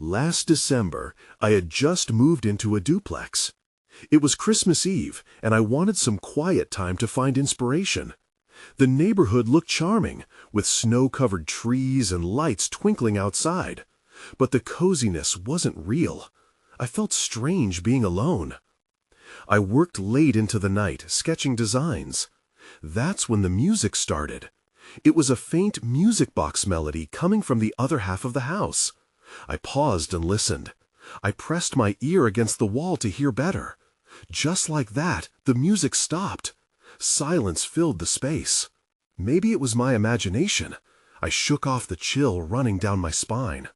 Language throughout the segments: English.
Last December, I had just moved into a duplex. It was Christmas Eve, and I wanted some quiet time to find inspiration. The neighborhood looked charming, with snow-covered trees and lights twinkling outside. But the coziness wasn't real. I felt strange being alone. I worked late into the night, sketching designs. That's when the music started. It was a faint music box melody coming from the other half of the house. I paused and listened. I pressed my ear against the wall to hear better. Just like that, the music stopped. Silence filled the space. Maybe it was my imagination. I shook off the chill running down my spine.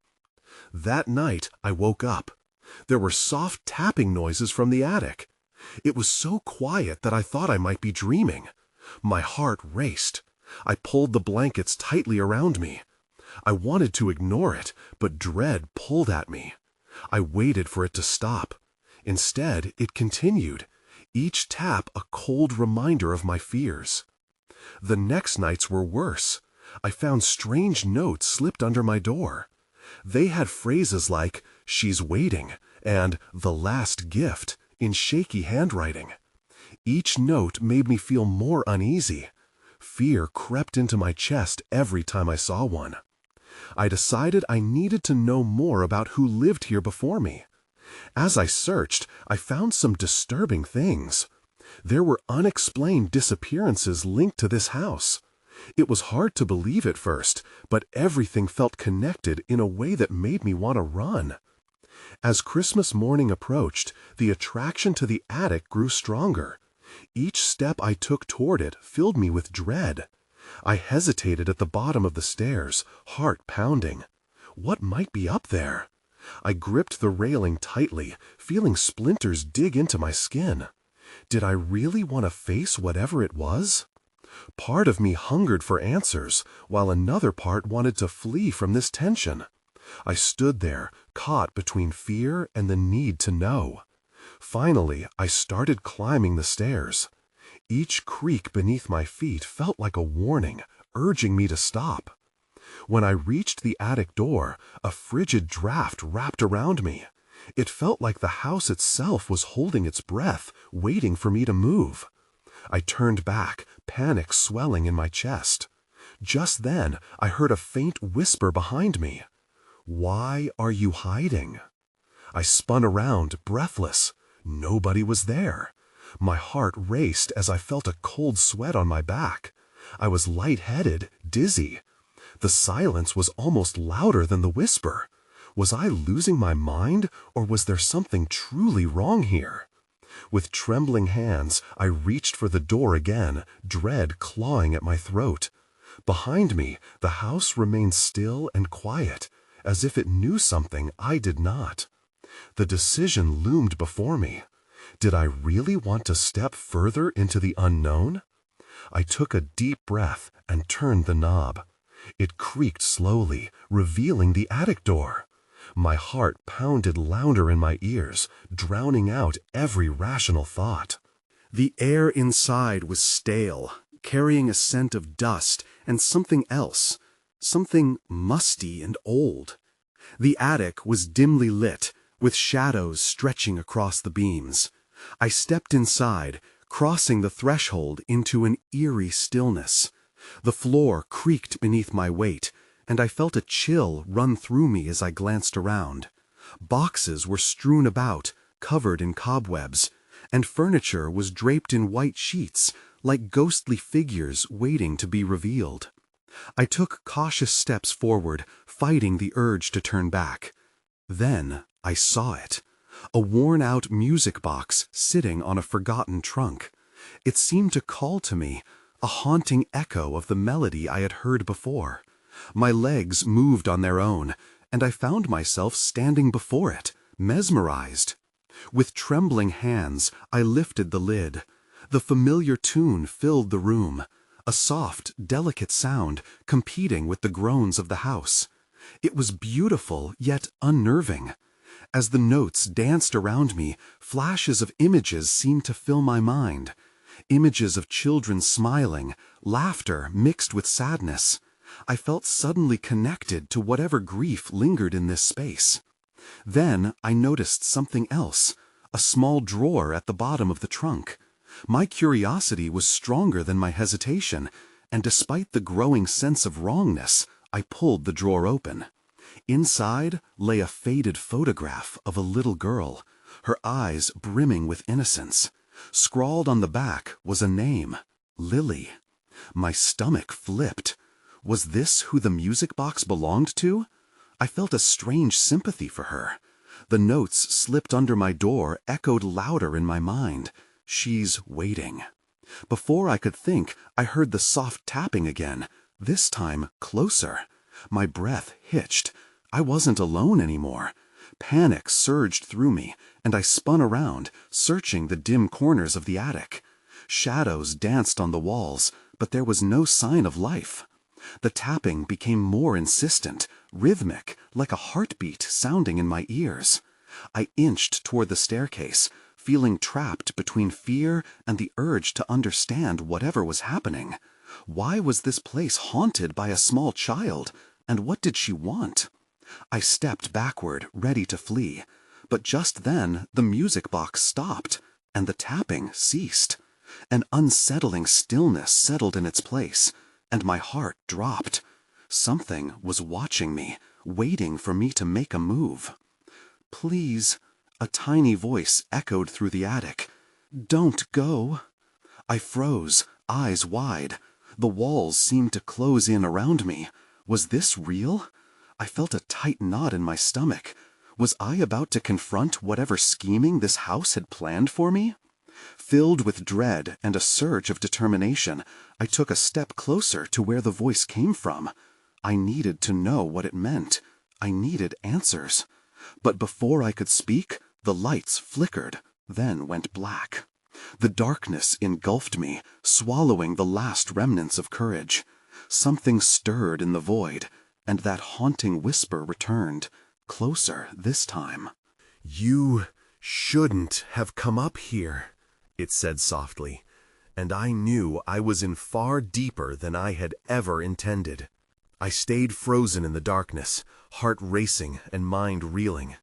That night, I woke up. There were soft tapping noises from the attic. It was so quiet that I thought I might be dreaming. My heart raced. I pulled the blankets tightly around me. I wanted to ignore it, but dread pulled at me. I waited for it to stop. Instead, it continued, each tap a cold reminder of my fears. The next nights were worse. I found strange notes slipped under my door. They had phrases like, "She's waiting," and "The last gift," in shaky handwriting. Each note made me feel more uneasy. Fear crept into my chest every time I saw one. I decided I needed to know more about who lived here before me. As I searched, I found some disturbing things. There were unexplained disappearances linked to this house. It was hard to believe at first, but everything felt connected in a way that made me want to run. As Christmas morning approached, the attraction to the attic grew stronger. Each step I took toward it filled me with dread. I hesitated at the bottom of the stairs, heart pounding. What might be up there? I gripped the railing tightly, feeling splinters dig into my skin. Did I really want to face whatever it was? Part of me hungered for answers, while another part wanted to flee from this tension. I stood there, caught between fear and the need to know. Finally, I started climbing the stairs. Each creak beneath my feet felt like a warning, urging me to stop. When I reached the attic door, a frigid draft wrapped around me. It felt like the house itself was holding its breath, waiting for me to move. I turned back, panic swelling in my chest. Just then, I heard a faint whisper behind me. "Why are you hiding?" I spun around, breathless. Nobody was there. My heart raced as I felt a cold sweat on my back. I was lightheaded, dizzy. The silence was almost louder than the whisper. Was I losing my mind, or was there something truly wrong here? With trembling hands, I reached for the door again, dread clawing at my throat. Behind me, the house remained still and quiet, as if it knew something I did not. The decision loomed before me. Did I really want to step further into the unknown? I took a deep breath and turned the knob. It creaked slowly, revealing the attic door. My heart pounded louder in my ears, drowning out every rational thought. The air inside was stale, carrying a scent of dust and something else, something musty and old. The attic was dimly lit, with shadows stretching across the beams. I stepped inside, crossing the threshold into an eerie stillness. The floor creaked beneath my weight, and I felt a chill run through me as I glanced around. Boxes were strewn about, covered in cobwebs, and furniture was draped in white sheets, like ghostly figures waiting to be revealed. I took cautious steps forward, fighting the urge to turn back. Then I saw it. A worn-out music box sitting on a forgotten trunk. It seemed to call to me, a haunting echo of the melody I had heard before. My legs moved on their own, and I found myself standing before it, mesmerized. With trembling hands, I lifted the lid. The familiar tune filled the room, a soft, delicate sound competing with the groans of the house. It was beautiful, yet unnerving. As the notes danced around me, flashes of images seemed to fill my mind. Images of children smiling, laughter mixed with sadness. I felt suddenly connected to whatever grief lingered in this space. Then I noticed something else, a small drawer at the bottom of the trunk. My curiosity was stronger than my hesitation, and despite the growing sense of wrongness, I pulled the drawer open. Inside lay a faded photograph of a little girl, her eyes brimming with innocence. Scrawled on the back was a name, Lily. My stomach flipped. Was this who the music box belonged to? I felt a strange sympathy for her. The notes slipped under my door echoed louder in my mind. She's waiting. Before I could think, I heard the soft tapping again, this time closer. My breath hitched. I wasn't alone anymore. Panic surged through me, and I spun around, searching the dim corners of the attic. Shadows danced on the walls, but there was no sign of life. The tapping became more insistent, rhythmic, like a heartbeat sounding in my ears. I inched toward the staircase, feeling trapped between fear and the urge to understand whatever was happening. Why was this place haunted by a small child, and what did she want? I stepped backward, ready to flee, but just then the music box stopped, and the tapping ceased. An unsettling stillness settled in its place, and my heart dropped. Something was watching me, waiting for me to make a move. "Please," a tiny voice echoed through the attic. "Don't go." I froze, eyes wide. The walls seemed to close in around me. Was this real? I felt a tight knot in my stomach. Was I about to confront whatever scheming this house had planned for me? Filled with dread and a surge of determination, I took a step closer to where the voice came from. I needed to know what it meant. I needed answers. But before I could speak, the lights flickered, then went black. The darkness engulfed me, swallowing the last remnants of courage. Something stirred in the void, and that haunting whisper returned, closer this time. "You shouldn't have come up here," it said softly, and I knew I was in far deeper than I had ever intended. I stayed frozen in the darkness, heart racing and mind reeling.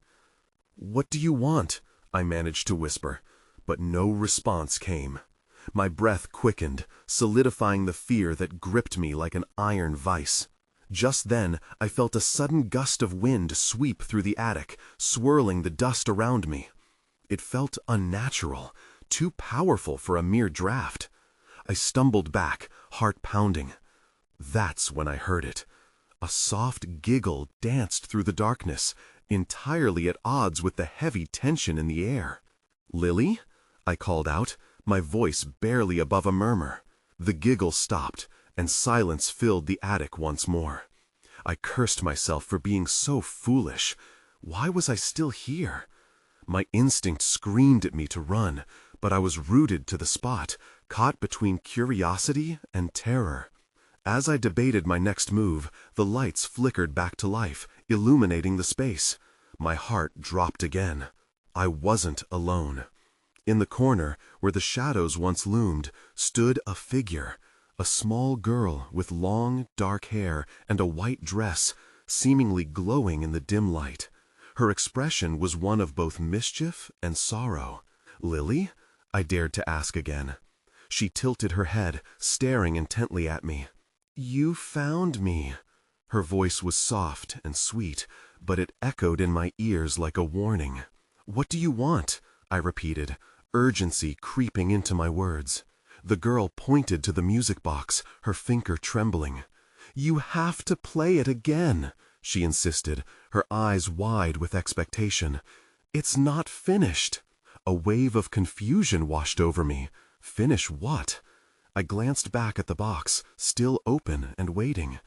"What do you want?" I managed to whisper, but no response came. My breath quickened, solidifying the fear that gripped me like an iron vice. Just then, I felt a sudden gust of wind sweep through the attic, swirling the dust around me. It felt unnatural, too powerful for a mere draft. I stumbled back, heart pounding. That's when I heard it. A soft giggle danced through the darkness, entirely at odds with the heavy tension in the air. "Lily?" I called out, my voice barely above a murmur. The giggle stopped, and silence filled the attic once more. I cursed myself for being so foolish. Why was I still here? My instinct screamed at me to run, but I was rooted to the spot, caught between curiosity and terror. As I debated my next move, the lights flickered back to life, illuminating the space. My heart dropped again. I wasn't alone. In the corner, where the shadows once loomed, stood a figure, a small girl with long, dark hair and a white dress, seemingly glowing in the dim light. Her expression was one of both mischief and sorrow. "Lily?" I dared to ask again. She tilted her head, staring intently at me. "You found me." Her voice was soft and sweet, but it echoed in my ears like a warning. "What do you want?" I repeated, urgency creeping into my words. The girl pointed to the music box, her finger trembling. "You have to play it again," she insisted, her eyes wide with expectation. "It's not finished." A wave of confusion washed over me. Finish what? I glanced back at the box, still open and waiting.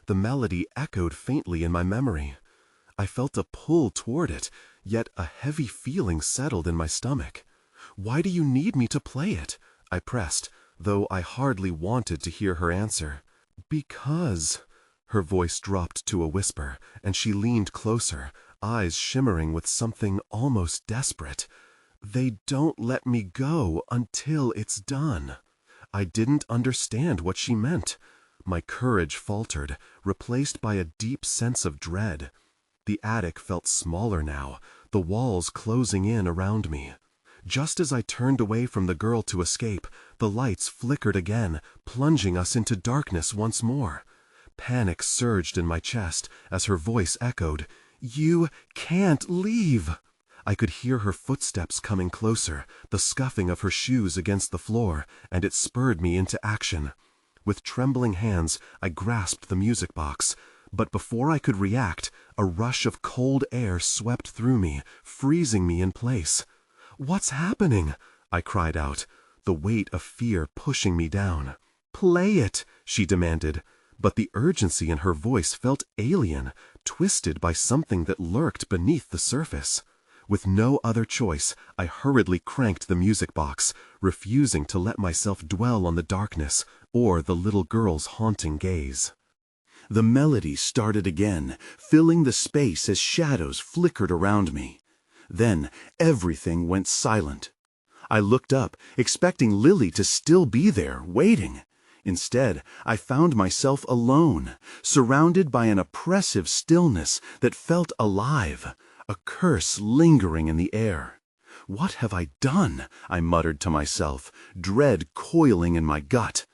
The melody echoed faintly in my memory. I felt a pull toward it, yet a heavy feeling settled in my stomach. "Why do you need me to play it?" I pressed, though I hardly wanted to hear her answer. "Because—" Her voice dropped to a whisper, and she leaned closer, eyes shimmering with something almost desperate. "They don't let me go until it's done." I didn't understand what she meant. My courage faltered, replaced by a deep sense of dread. The attic felt smaller now, the walls closing in around me. Just as I turned away from the girl to escape, the lights flickered again, plunging us into darkness once more. Panic surged in my chest as her voice echoed, "You can't leave!" I could hear her footsteps coming closer, the scuffing of her shoes against the floor, and it spurred me into action. With trembling hands, I grasped the music box, but before I could react, a rush of cold air swept through me, freezing me in place. "What's happening?" I cried out, the weight of fear pushing me down. "Play it," she demanded, but the urgency in her voice felt alien, twisted by something that lurked beneath the surface. With no other choice, I hurriedly cranked the music box, refusing to let myself dwell on the darkness or the little girl's haunting gaze. The melody started again, filling the space as shadows flickered around me. Then everything went silent. I looked up, expecting Lily to still be there, waiting. Instead, I found myself alone, surrounded by an oppressive stillness that felt alive, a curse lingering in the air. "What have I done?" I muttered to myself, dread coiling in my gut.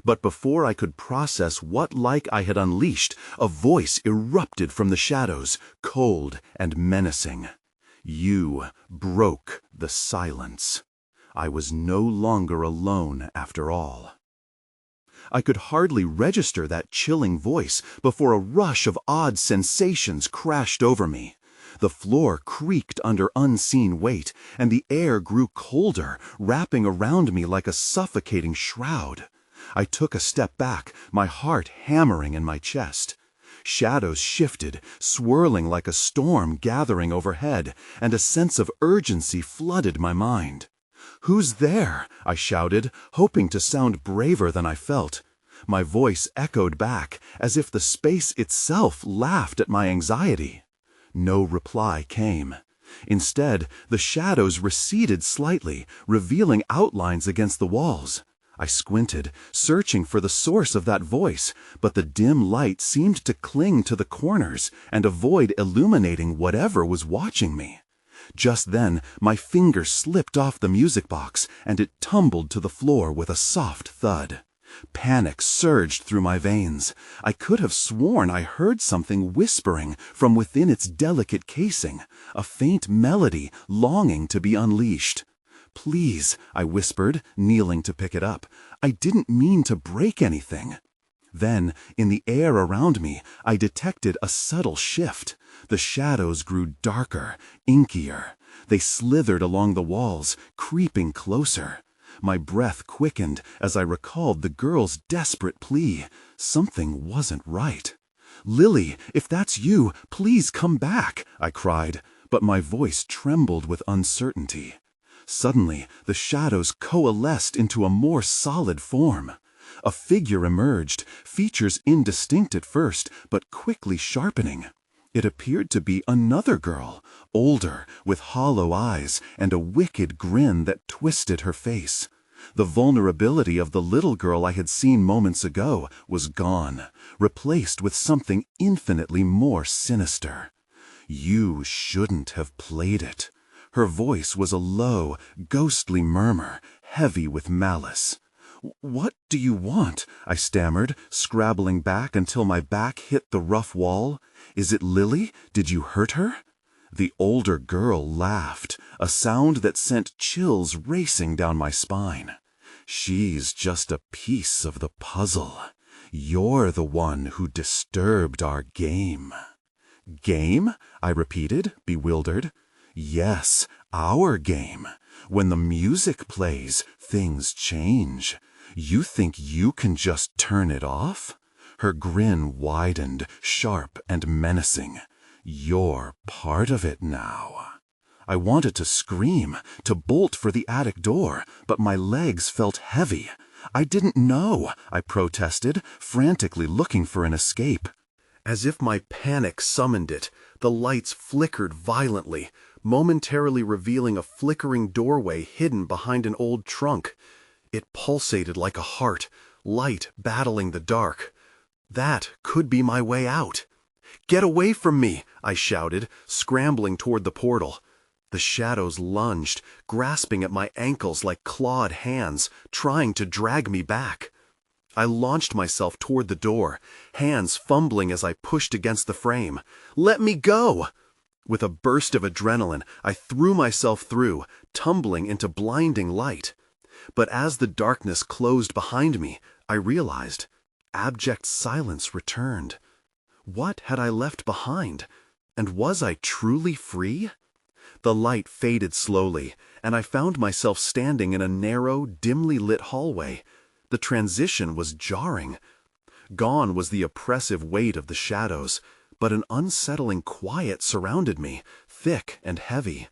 But before I could process what like I had unleashed, a voice erupted from the shadows, cold and menacing. You broke the silence. I was no longer alone after all. I could hardly register that chilling voice before a rush of odd sensations crashed over me. The floor creaked under unseen weight, and the air grew colder, wrapping around me like a suffocating shroud. I took a step back, my heart hammering in my chest. Shadows shifted, swirling like a storm gathering overhead, and a sense of urgency flooded my mind. "Who's there?" I shouted, hoping to sound braver than I felt. My voice echoed back, as if the space itself laughed at my anxiety. No reply came. Instead, the shadows receded slightly, revealing outlines against the walls. I squinted, searching for the source of that voice, but the dim light seemed to cling to the corners and avoid illuminating whatever was watching me. Just then, my finger slipped off the music box, and it tumbled to the floor with a soft thud. Panic surged through my veins. I could have sworn I heard something whispering from within its delicate casing, a faint melody longing to be unleashed. "Please," I whispered, kneeling to pick it up. "I didn't mean to break anything." Then, in the air around me, I detected a subtle shift. The shadows grew darker, inkier. They slithered along the walls, creeping closer. My breath quickened as I recalled the girl's desperate plea. Something wasn't right. "Lily, if that's you, please come back," I cried, but my voice trembled with uncertainty. Suddenly, the shadows coalesced into a more solid form. A figure emerged, features indistinct at first, but quickly sharpening. It appeared to be another girl, older, with hollow eyes and a wicked grin that twisted her face. The vulnerability of the little girl I had seen moments ago was gone, replaced with something infinitely more sinister. "You shouldn't have played it." Her voice was a low, ghostly murmur, heavy with malice. "What do you want?" I stammered, scrabbling back until my back hit the rough wall. "Is it Lily? Did you hurt her?" The older girl laughed, a sound that sent chills racing down my spine. "She's just a piece of the puzzle. You're the one who disturbed our game." "Game?" I repeated, bewildered. "Yes, our game. When the music plays, things change. You think you can just turn it off?" Her grin widened, sharp and menacing. "You're part of it now." I wanted to scream, to bolt for the attic door, but my legs felt heavy. "I didn't know," I protested, frantically looking for an escape. As if my panic summoned it, the lights flickered violently, momentarily revealing a flickering doorway hidden behind an old trunk. It pulsated like a heart, light battling the dark. That could be my way out. "Get away from me!" I shouted, scrambling toward the portal. The shadows lunged, grasping at my ankles like clawed hands, trying to drag me back. I launched myself toward the door, hands fumbling as I pushed against the frame. "Let me go!" With a burst of adrenaline, I threw myself through, tumbling into blinding light. But as the darkness closed behind me, I realized abject silence returned. What had I left behind? And was I truly free? The light faded slowly, and I found myself standing in a narrow, dimly lit hallway. The transition was jarring. Gone was the oppressive weight of the shadows, but an unsettling quiet surrounded me, thick and heavy.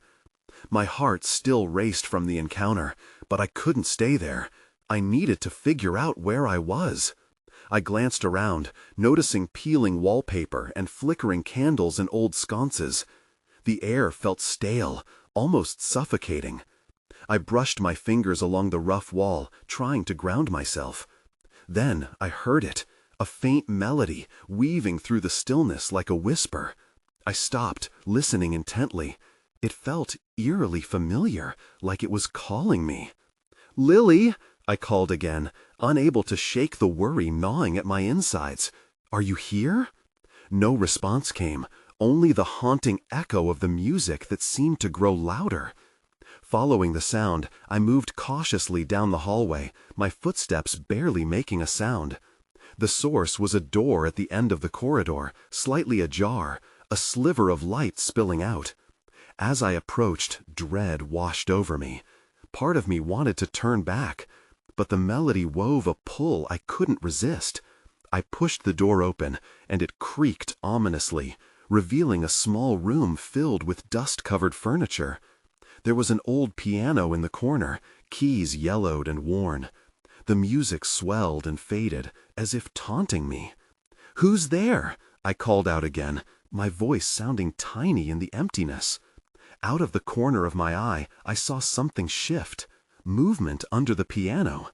My heart still raced from the encounter, but I couldn't stay there. I needed to figure out where I was. I glanced around, noticing peeling wallpaper and flickering candles in old sconces. The air felt stale, almost suffocating. I brushed my fingers along the rough wall, trying to ground myself. Then I heard it, a faint melody, weaving through the stillness like a whisper. I stopped, listening intently. It felt eerily familiar, like it was calling me. "Lily!" I called again, unable to shake the worry gnawing at my insides. "Are you here?" No response came, only the haunting echo of the music that seemed to grow louder. Following the sound, I moved cautiously down the hallway, my footsteps barely making a sound. The source was a door at the end of the corridor, slightly ajar, a sliver of light spilling out. As I approached, dread washed over me. Part of me wanted to turn back, but the melody wove a pull I couldn't resist. I pushed the door open, and it creaked ominously, revealing a small room filled with dust-covered furniture. There was an old piano in the corner, keys yellowed and worn. The music swelled and faded, as if taunting me. "Who's there?" I called out again, my voice sounding tiny in the emptiness. Out of the corner of my eye, I saw something shift, movement under the piano.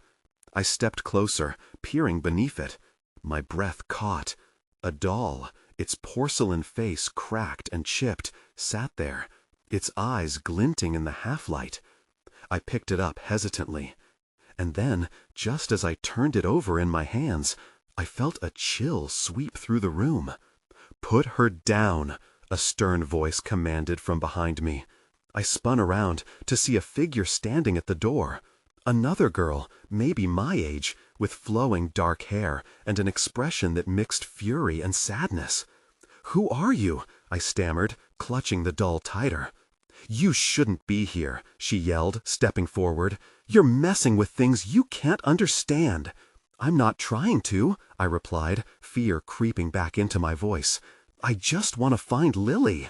I stepped closer, peering beneath it. My breath caught. A doll, its porcelain face cracked and chipped, sat there, its eyes glinting in the half-light. I picked it up hesitantly. And then, just as I turned it over in my hands, I felt a chill sweep through the room. "Put her down," a stern voice commanded from behind me. I spun around to see a figure standing at the door. Another girl, maybe my age, with flowing dark hair and an expression that mixed fury and sadness. "Who are you?" I stammered, clutching the doll tighter. "You shouldn't be here," she yelled, stepping forward. "You're messing with things you can't understand." "I'm not trying to," I replied, fear creeping back into my voice. "I just want to find Lily."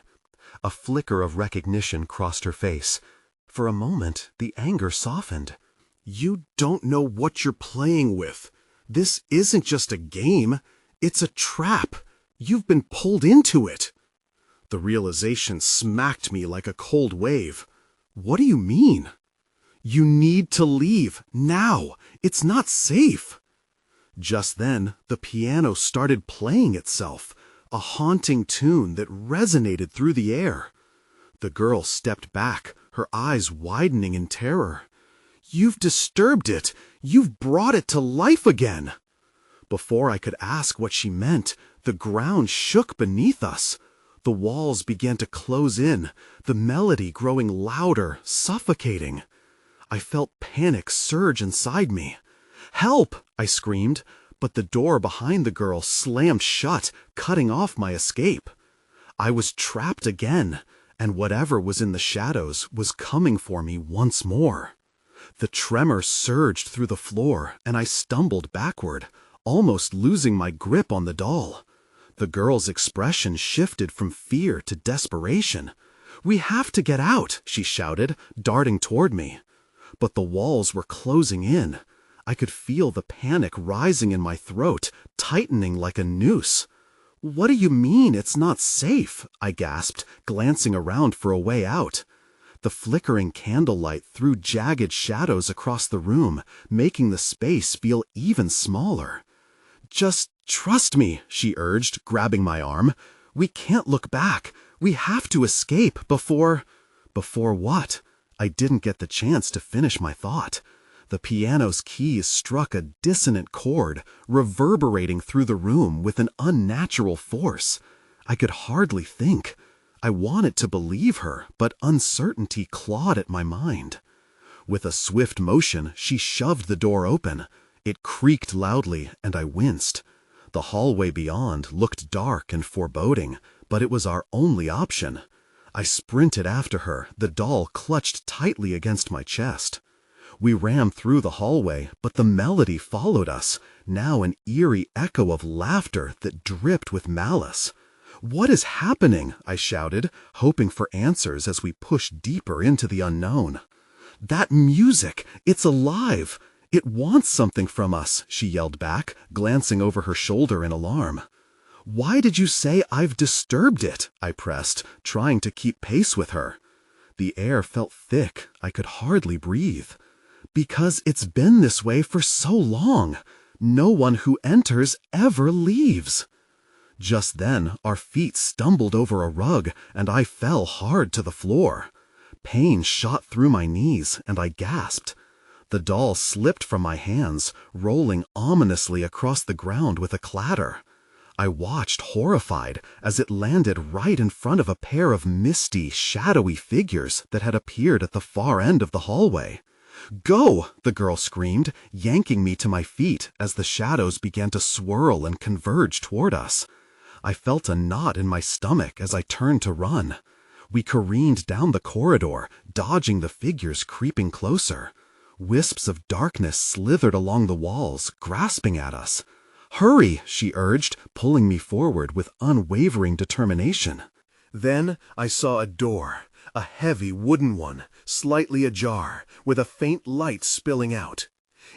A flicker of recognition crossed her face. For a moment, the anger softened. "You don't know what you're playing with. This isn't just a game. It's a trap. You've been pulled into it." The realization smacked me like a cold wave. "What do you mean?" "You need to leave, now. It's not safe." Just then, the piano started playing itself, a haunting tune that resonated through the air. The girl stepped back, her eyes widening in terror. "You've disturbed it. You've brought it to life again." Before I could ask what she meant, the ground shook beneath us. The walls began to close in, the melody growing louder, suffocating. I felt panic surge inside me. "Help!" I screamed, but the door behind the girl slammed shut, cutting off my escape. I was trapped again, and whatever was in the shadows was coming for me once more. The tremor surged through the floor, and I stumbled backward, almost losing my grip on the doll. The girl's expression shifted from fear to desperation. "We have to get out," she shouted, darting toward me. But the walls were closing in. I could feel the panic rising in my throat, tightening like a noose. "What do you mean it's not safe?" I gasped, glancing around for a way out. The flickering candlelight threw jagged shadows across the room, making the space feel even smaller. "Just trust me," she urged, grabbing my arm. We can't look back. We have to escape before... Before what? I didn't get the chance to finish my thought. The piano's keys struck a dissonant chord, reverberating through the room with an unnatural force. I could hardly think. I wanted to believe her, but uncertainty clawed at my mind. With a swift motion, she shoved the door open. It creaked loudly, and I winced. The hallway beyond looked dark and foreboding, but it was our only option. I sprinted after her, the doll clutched tightly against my chest. We ran through the hallway, but the melody followed us, now an eerie echo of laughter that dripped with malice. "What is happening?" I shouted, hoping for answers as we pushed deeper into the unknown. "That music! It's alive! It wants something from us," she yelled back, glancing over her shoulder in alarm. "Why did you say I've disturbed it?" I pressed, trying to keep pace with her. The air felt thick. I could hardly breathe. "Because it's been this way for so long. No one who enters ever leaves." Just then, our feet stumbled over a rug, and I fell hard to the floor. Pain shot through my knees, and I gasped. The doll slipped from my hands, rolling ominously across the ground with a clatter. I watched horrified as it landed right in front of a pair of misty, shadowy figures that had appeared at the far end of the hallway. "Go!" the girl screamed, yanking me to my feet as the shadows began to swirl and converge toward us. I felt a knot in my stomach as I turned to run. We careened down the corridor, dodging the figures creeping closer. Wisps of darkness slithered along the walls, grasping at us. "Hurry!" she urged, pulling me forward with unwavering determination. Then I saw a door, a heavy wooden one, slightly ajar, with a faint light spilling out.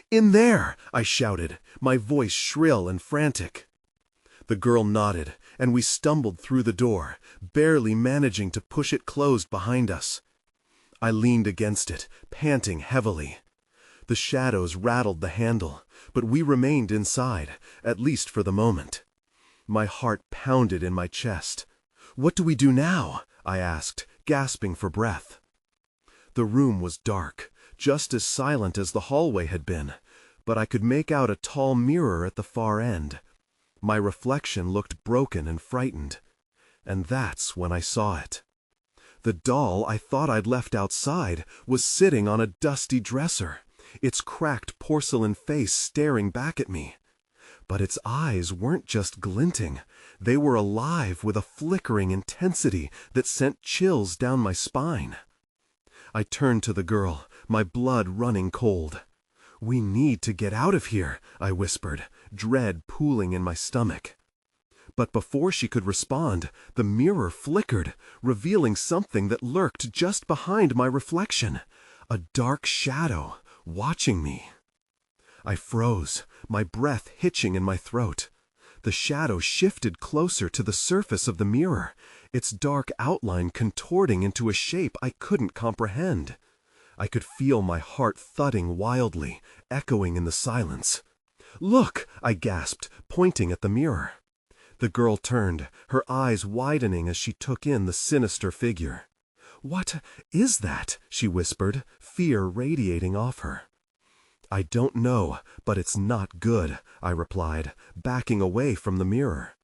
"In there!" I shouted, my voice shrill and frantic. The girl nodded, and we stumbled through the door, barely managing to push it closed behind us. I leaned against it, panting heavily. The shadows rattled the handle, but we remained inside, at least for the moment. My heart pounded in my chest. "What do we do now?" I asked, gasping for breath. The room was dark, just as silent as the hallway had been, but I could make out a tall mirror at the far end. My reflection looked broken and frightened, and that's when I saw it. The doll I thought I'd left outside was sitting on a dusty dresser, its cracked porcelain face staring back at me. But its eyes weren't just glinting, they were alive with a flickering intensity that sent chills down my spine. I turned to the girl, my blood running cold. "We need to get out of here," I whispered, dread pooling in my stomach. But before she could respond, the mirror flickered, revealing something that lurked just behind my reflection, a dark shadow, watching me. I froze, my breath hitching in my throat. The shadow shifted closer to the surface of the mirror, its dark outline contorting into a shape I couldn't comprehend. I could feel my heart thudding wildly, echoing in the silence. "Look!" I gasped, pointing at the mirror. The girl turned, her eyes widening as she took in the sinister figure. "What is that?" she whispered, fear radiating off her. "I don't know, but it's not good," I replied, backing away from the mirror.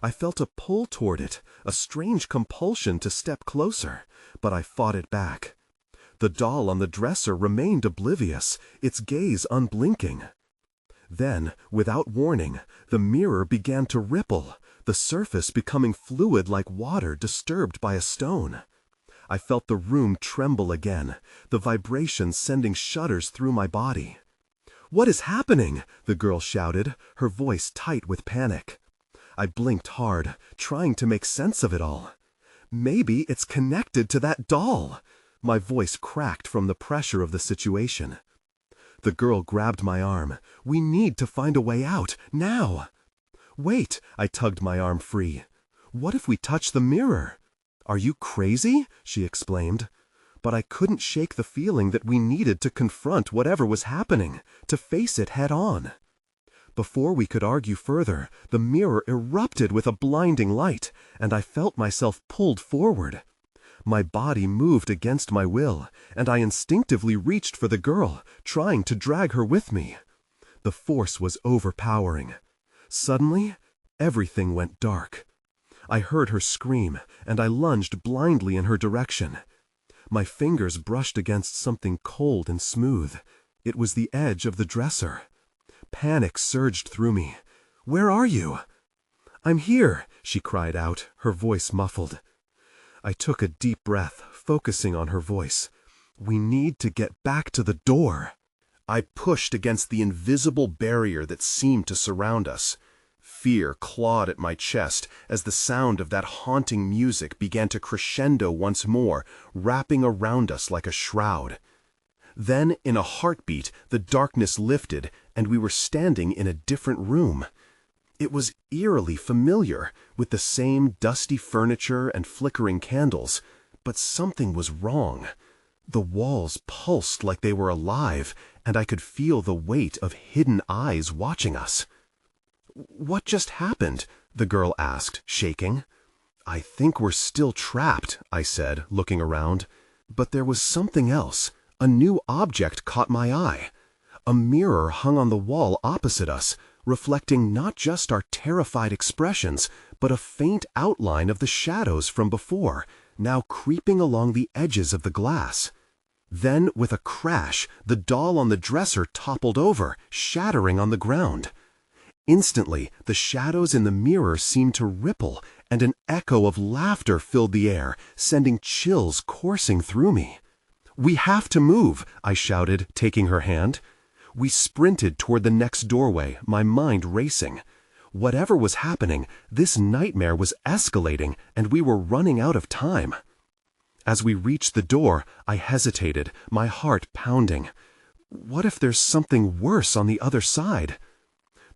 I felt a pull toward it, a strange compulsion to step closer, but I fought it back. The doll on the dresser remained oblivious, its gaze unblinking. Then, without warning, the mirror began to ripple, the surface becoming fluid like water disturbed by a stone. I felt the room tremble again, the vibration sending shudders through my body. "What is happening?" the girl shouted, her voice tight with panic. I blinked hard, trying to make sense of it all. "Maybe it's connected to that doll." My voice cracked from the pressure of the situation. The girl grabbed my arm. "We need to find a way out, now." "Wait," I tugged my arm free. "What if we touch the mirror?" "Are you crazy?" she exclaimed. But I couldn't shake the feeling that we needed to confront whatever was happening, to face it head on. Before we could argue further, the mirror erupted with a blinding light, and I felt myself pulled forward. My body moved against my will, and I instinctively reached for the girl, trying to drag her with me. The force was overpowering. Suddenly, everything went dark. I heard her scream, and I lunged blindly in her direction. My fingers brushed against something cold and smooth. It was the edge of the dresser. Panic surged through me. "Where are you?" "I'm here," she cried out, her voice muffled. I took a deep breath, focusing on her voice. "We need to get back to the door." I pushed against the invisible barrier that seemed to surround us. Fear clawed at my chest as the sound of that haunting music began to crescendo once more, wrapping around us like a shroud. Then, in a heartbeat, the darkness lifted, and we were standing in a different room. It was eerily familiar, with the same dusty furniture and flickering candles, but something was wrong. The walls pulsed like they were alive, and I could feel the weight of hidden eyes watching us. "What just happened?" the girl asked, shaking. "I think we're still trapped," I said, looking around. But there was something else. A new object caught my eye. A mirror hung on the wall opposite us, reflecting not just our terrified expressions, but a faint outline of the shadows from before, now creeping along the edges of the glass. Then, with a crash, the doll on the dresser toppled over, shattering on the ground. Instantly, the shadows in the mirror seemed to ripple, and an echo of laughter filled the air, sending chills coursing through me. "We have to move," I shouted, taking her hand. We sprinted toward the next doorway, my mind racing. Whatever was happening, this nightmare was escalating, and we were running out of time. As we reached the door, I hesitated, my heart pounding. What if there's something worse on the other side?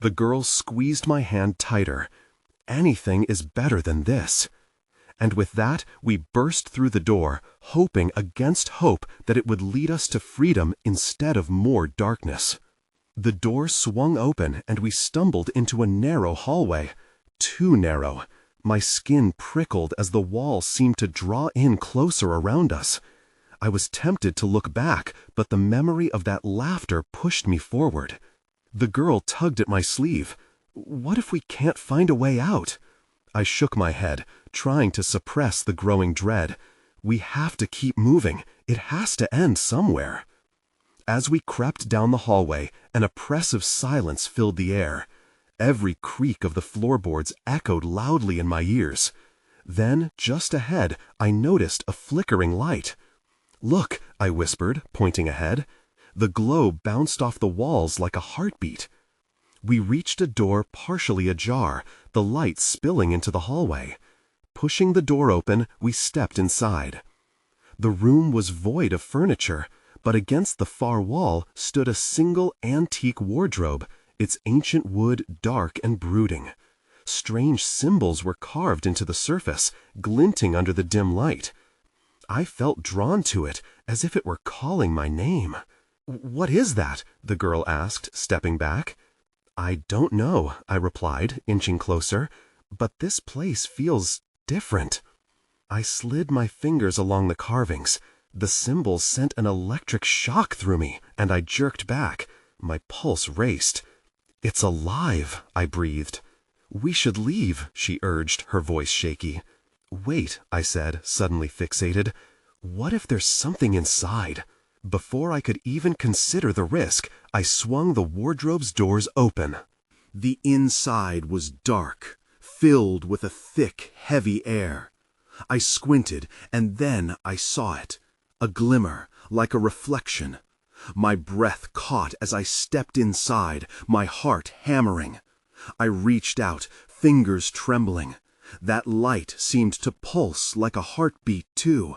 The girl squeezed my hand tighter. Anything is better than this. And with that, we burst through the door, hoping against hope that it would lead us to freedom instead of more darkness. The door swung open, and we stumbled into a narrow hallway. Too narrow. My skin prickled as the wall seemed to draw in closer around us. I was tempted to look back, but the memory of that laughter pushed me forward. The girl tugged at my sleeve. "What if we can't find a way out?" I shook my head, trying to suppress the growing dread. We have to keep moving. It has to end somewhere. As we crept down the hallway, an oppressive silence filled the air. Every creak of the floorboards echoed loudly in my ears. Then, just ahead, I noticed a flickering light. "Look," I whispered, pointing ahead. The glow bounced off the walls like a heartbeat. We reached a door partially ajar, the light spilling into the hallway. Pushing the door open, we stepped inside. The room was void of furniture, but against the far wall stood a single antique wardrobe, its ancient wood dark and brooding. Strange symbols were carved into the surface, glinting under the dim light. I felt drawn to it, as if it were calling my name. "What is that?" the girl asked, stepping back. "I don't know," I replied, inching closer, "but this place feels different." I slid my fingers along the carvings. The symbols sent an electric shock through me, and I jerked back. My pulse raced. "It's alive," I breathed. "We should leave," she urged, her voice shaky. "Wait," I said, suddenly fixated. "What if there's something inside?" Before I could even consider the risk, I swung the wardrobe's doors open. The inside was dark, filled with a thick, heavy air. I squinted, and then I saw it. A glimmer, like a reflection. My breath caught as I stepped inside, my heart hammering. I reached out, fingers trembling. That light seemed to pulse like a heartbeat, too.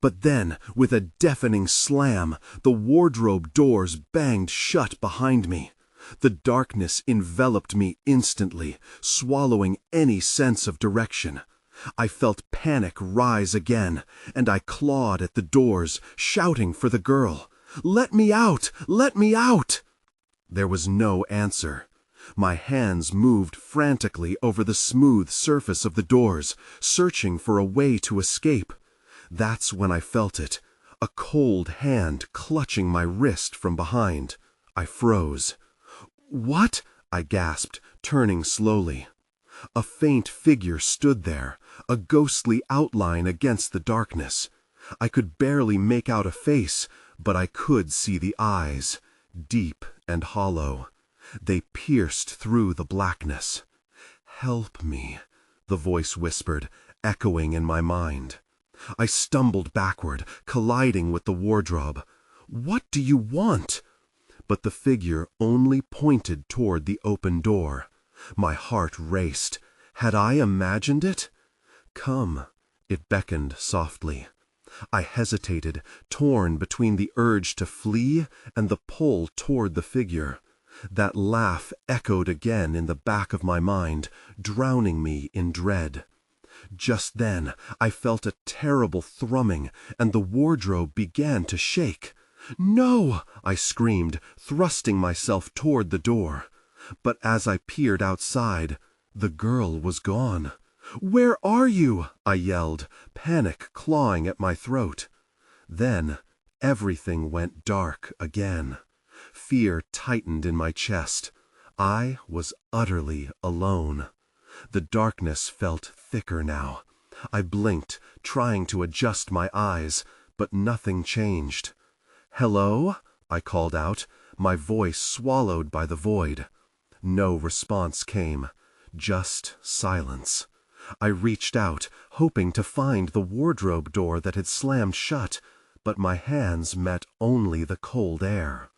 But then, with a deafening slam, the wardrobe doors banged shut behind me. The darkness enveloped me instantly, swallowing any sense of direction. I felt panic rise again, and I clawed at the doors, shouting for the girl. "Let me out! Let me out!" There was no answer. My hands moved frantically over the smooth surface of the doors, searching for a way to escape. That's when I felt it, a cold hand clutching my wrist from behind. I froze. "What?" I gasped, turning slowly. A faint figure stood there, a ghostly outline against the darkness. I could barely make out a face, but I could see the eyes, deep and hollow. They pierced through the blackness. "Help me," the voice whispered, echoing in my mind. I stumbled backward, colliding with the wardrobe. "What do you want?" But the figure only pointed toward the open door. My heart raced. Had I imagined it? "Come," it beckoned softly. I hesitated, torn between the urge to flee and the pull toward the figure. That laugh echoed again in the back of my mind, drowning me in dread. Just then, I felt a terrible thrumming, and the wardrobe began to shake. "No!" I screamed, thrusting myself toward the door. But as I peered outside, the girl was gone. "Where are you?" I yelled, panic clawing at my throat. Then, everything went dark again. Fear tightened in my chest. I was utterly alone. The darkness felt thicker now. I blinked, trying to adjust my eyes, but nothing changed. "Hello?" I called out, my voice swallowed by the void. No response came, just silence. I reached out, hoping to find the wardrobe door that had slammed shut, but my hands met only the cold air.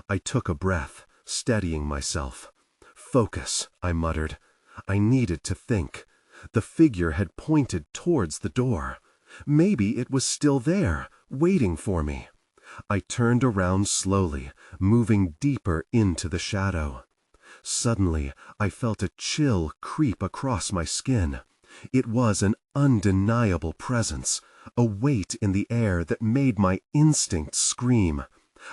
I took a breath, steadying myself. "Focus," I muttered. I needed to think. The figure had pointed towards the door. Maybe it was still there, waiting for me. I turned around slowly, moving deeper into the shadow. Suddenly, I felt a chill creep across my skin. It was an undeniable presence, a weight in the air that made my instincts scream.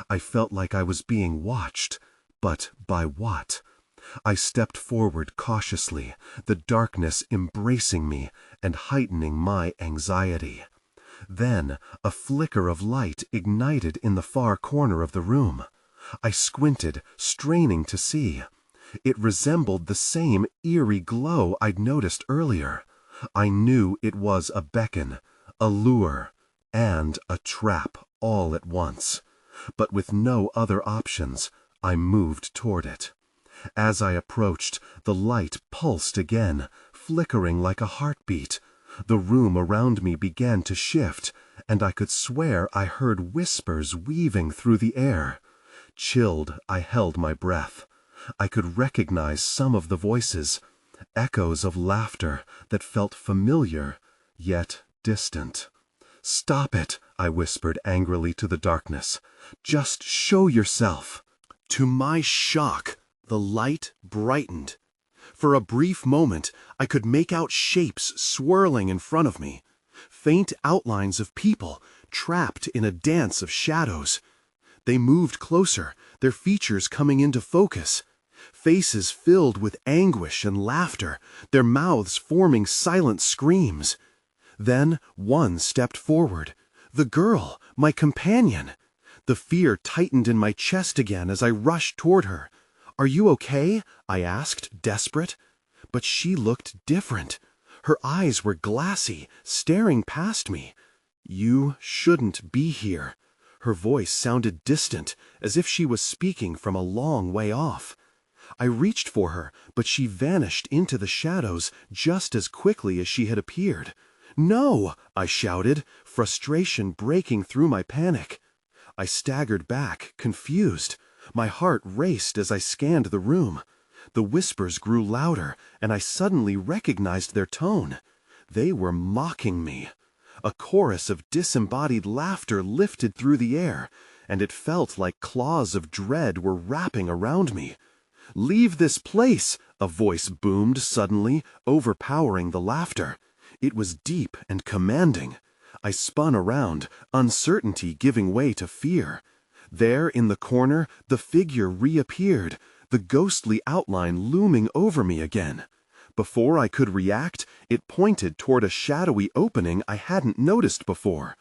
I felt like I was being watched, but by what? I stepped forward cautiously, the darkness embracing me and heightening my anxiety. Then, a flicker of light ignited in the far corner of the room. I squinted, straining to see. It resembled the same eerie glow I'd noticed earlier. I knew it was a beacon, a lure, and a trap all at once. But with no other options, I moved toward it. As I approached, the light pulsed again, flickering like a heartbeat. The room around me began to shift, and I could swear I heard whispers weaving through the air. Chilled, I held my breath. I could recognize some of the voices, echoes of laughter that felt familiar, yet distant. "Stop it," I whispered angrily to the darkness. "Just show yourself." To my shock, the light brightened. For a brief moment, I could make out shapes swirling in front of me, faint outlines of people trapped in a dance of shadows. They moved closer, their features coming into focus. Faces filled with anguish and laughter, their mouths forming silent screams. Then one stepped forward. The girl, my companion. The fear tightened in my chest again as I rushed toward her. "Are you okay?" I asked, desperate. But she looked different. Her eyes were glassy, staring past me. "You shouldn't be here." Her voice sounded distant, as if she was speaking from a long way off. I reached for her, but she vanished into the shadows just as quickly as she had appeared. "No!" I shouted, frustration breaking through my panic. I staggered back, confused. My heart raced as I scanned the room. The whispers grew louder, and I suddenly recognized their tone. They were mocking me. A chorus of disembodied laughter lifted through the air, and it felt like claws of dread were wrapping around me. "Leave this place!" a voice boomed suddenly, overpowering the laughter. It was deep and commanding. I spun around, uncertainty giving way to fear. There in the corner, the figure reappeared, the ghostly outline looming over me again. Before I could react, it pointed toward a shadowy opening I hadn't noticed before.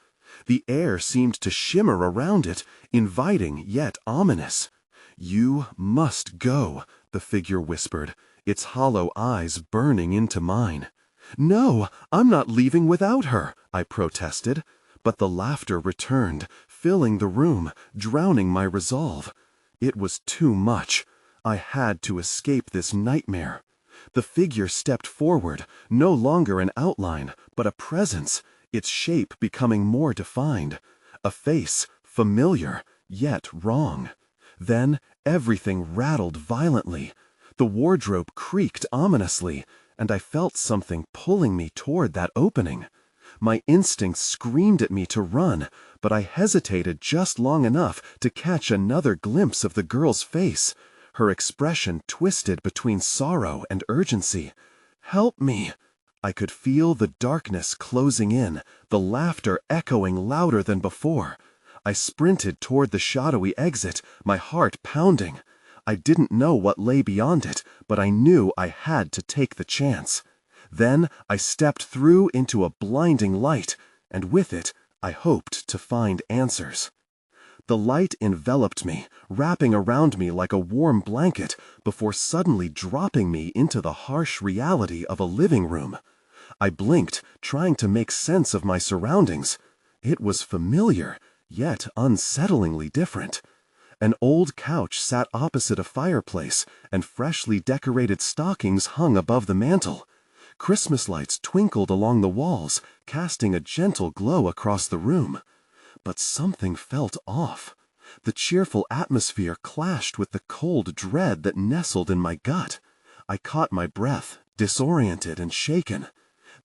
The air seemed to shimmer around it, inviting yet ominous. "You must go," the figure whispered, its hollow eyes burning into mine. "No, I'm not leaving without her," I protested. But the laughter returned, filling the room, drowning my resolve. It was too much. I had to escape this nightmare. The figure stepped forward, no longer an outline, but a presence, its shape becoming more defined. A face, familiar, yet wrong. Then everything rattled violently. The wardrobe creaked ominously, and I felt something pulling me toward that opening. My instincts screamed at me to run, but I hesitated just long enough to catch another glimpse of the girl's face, her expression twisted between sorrow and urgency. "Help me!" I could feel the darkness closing in, the laughter echoing louder than before. I sprinted toward the shadowy exit, my heart pounding. I didn't know what lay beyond it, but I knew I had to take the chance. Then I stepped through into a blinding light, and with it, I hoped to find answers. The light enveloped me, wrapping around me like a warm blanket, before suddenly dropping me into the harsh reality of a living room. I blinked, trying to make sense of my surroundings. It was familiar, yet unsettlingly different. An old couch sat opposite a fireplace, and freshly decorated stockings hung above the mantel. Christmas lights twinkled along the walls, casting a gentle glow across the room. But something felt off. The cheerful atmosphere clashed with the cold dread that nestled in my gut. I caught my breath, disoriented and shaken.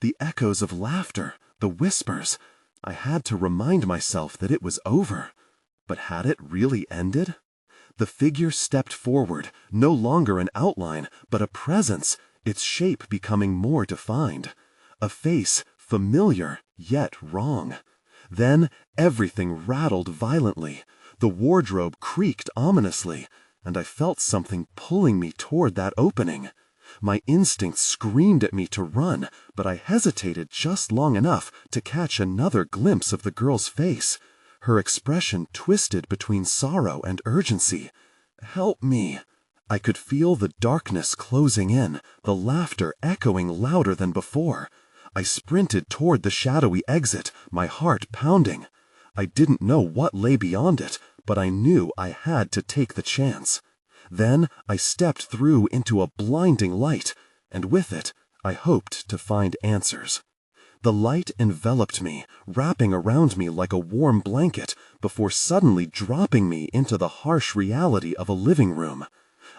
The echoes of laughter, the whispers. I had to remind myself that it was over. But had it really ended? The figure stepped forward, no longer an outline, but a presence, its shape becoming more defined. A face familiar, yet wrong. Then everything rattled violently. The wardrobe creaked ominously, and I felt something pulling me toward that opening. My instincts screamed at me to run, but I hesitated just long enough to catch another glimpse of the girl's face, her expression twisted between sorrow and urgency. "Help me!" I could feel the darkness closing in, the laughter echoing louder than before. I sprinted toward the shadowy exit, my heart pounding. I didn't know what lay beyond it, but I knew I had to take the chance. Then I stepped through into a blinding light, and with it, I hoped to find answers. The light enveloped me, wrapping around me like a warm blanket, before suddenly dropping me into the harsh reality of a living room.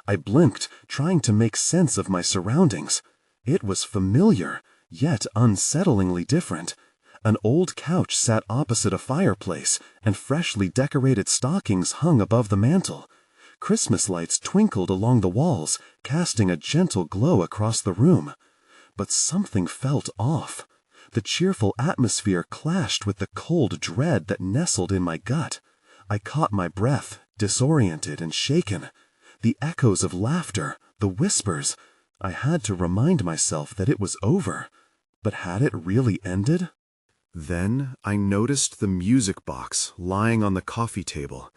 I blinked, trying to make sense of my surroundings. It was familiar, yet unsettlingly different. An old couch sat opposite a fireplace, and freshly decorated stockings hung above the mantel. Christmas lights twinkled along the walls, casting a gentle glow across the room. But something felt off. The cheerful atmosphere clashed with the cold dread that nestled in my gut. I caught my breath, disoriented and shaken. The echoes of laughter, the whispers. I had to remind myself that it was over. But had it really ended? Then I noticed the music box lying on the coffee table.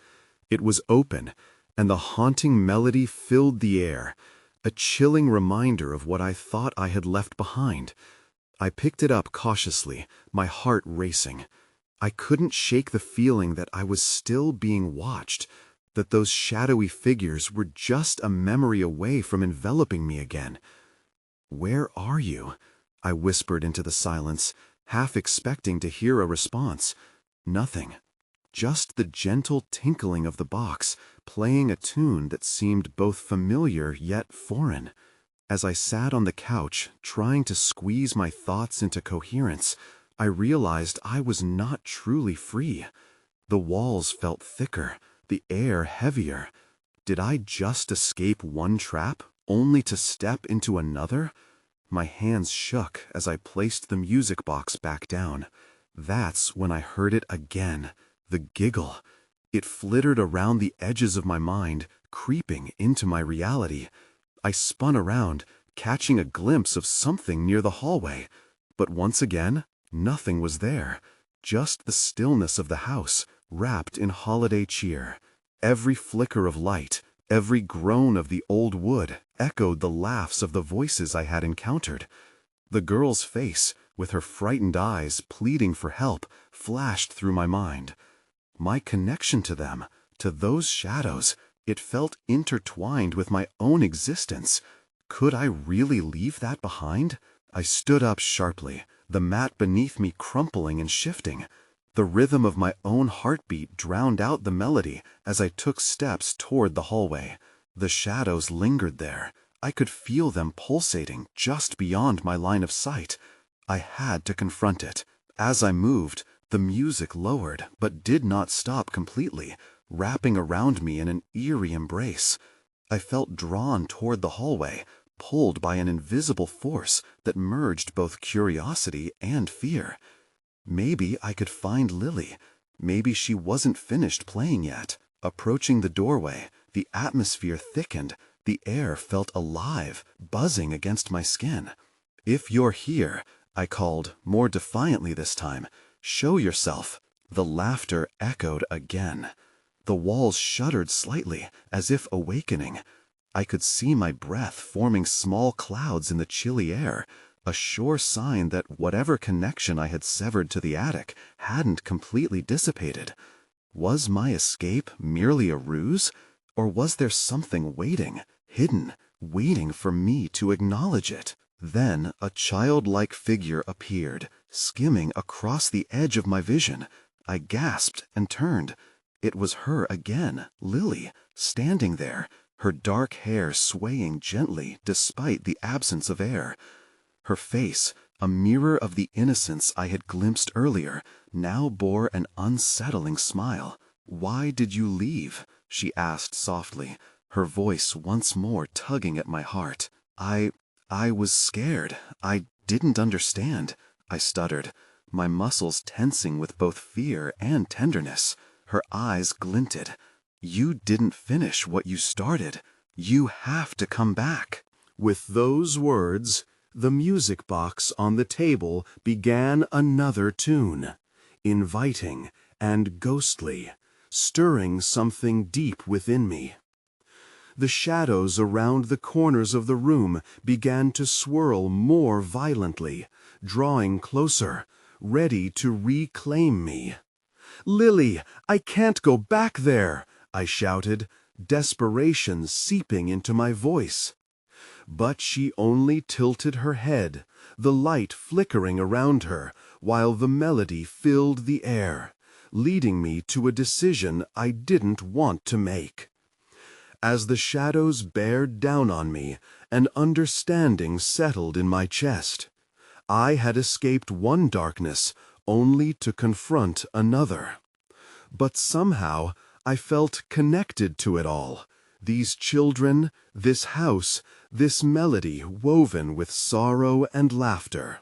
It was open, and the haunting melody filled the air, a chilling reminder of what I thought I had left behind. I picked it up cautiously, my heart racing. I couldn't shake the feeling that I was still being watched, that those shadowy figures were just a memory away from enveloping me again. "Where are you?" I whispered into the silence, half expecting to hear a response. Nothing. Just the gentle tinkling of the box, playing a tune that seemed both familiar yet foreign. As I sat on the couch, trying to squeeze my thoughts into coherence, I realized I was not truly free. The walls felt thicker, the air heavier. Did I just escape one trap, only to step into another? My hands shook as I placed the music box back down. That's when I heard it again, the giggle. It flittered around the edges of my mind, creeping into my reality. I spun around, catching a glimpse of something near the hallway. But once again, nothing was there. Just the stillness of the house, wrapped in holiday cheer. Every flicker of light, every groan of the old wood echoed the laughs of the voices I had encountered. The girl's face, with her frightened eyes pleading for help, flashed through my mind. My connection to them, to those shadows, it felt intertwined with my own existence. Could I really leave that behind? I stood up sharply, the mat beneath me crumpling and shifting. The rhythm of my own heartbeat drowned out the melody as I took steps toward the hallway. The shadows lingered there. I could feel them pulsating just beyond my line of sight. I had to confront it. As I moved, the music lowered but did not stop completely, wrapping around me in an eerie embrace. I felt drawn toward the hallway, pulled by an invisible force that merged both curiosity and fear. Maybe I could find Lily. Maybe she wasn't finished playing yet. Approaching the doorway, the atmosphere thickened. The air felt alive, buzzing against my skin. "If you're here," I called, more defiantly this time, "show yourself." The laughter echoed again. The walls shuddered slightly, as if awakening. I could see my breath forming small clouds in the chilly air, a sure sign that whatever connection I had severed to the attic hadn't completely dissipated. Was my escape merely a ruse? Or was there something waiting, hidden, waiting for me to acknowledge it? Then a childlike figure appeared, skimming across the edge of my vision. I gasped and turned. It was her again, Lily, standing there, her dark hair swaying gently despite the absence of air. Her face, a mirror of the innocence I had glimpsed earlier, now bore an unsettling smile. "Why did you leave?" she asked softly, her voice once more tugging at my heart. I was scared. I didn't understand," I stuttered, my muscles tensing with both fear and tenderness. Her eyes glinted. "You didn't finish what you started. You have to come back." With those words, the music box on the table began another tune, inviting and ghostly, stirring something deep within me. The shadows around the corners of the room began to swirl more violently, drawing closer, ready to reclaim me. "Lily, I can't go back there!" I shouted, desperation seeping into my voice. But she only tilted her head, the light flickering around her, while the melody filled the air, leading me to a decision I didn't want to make. As the shadows bared down on me, an understanding settled in my chest. I had escaped one darkness only to confront another. But somehow I felt connected to it all. These children, this house, this melody woven with sorrow and laughter.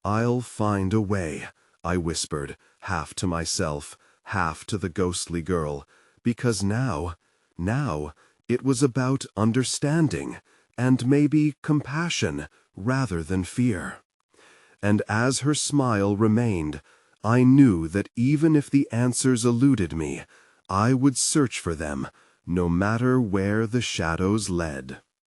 "I'll find a way," I whispered, half to myself, half to the ghostly girl, because now it was about understanding, and maybe compassion rather than fear. And as her smile remained, I knew that even if the answers eluded me, I would search for them, no matter where the shadows led.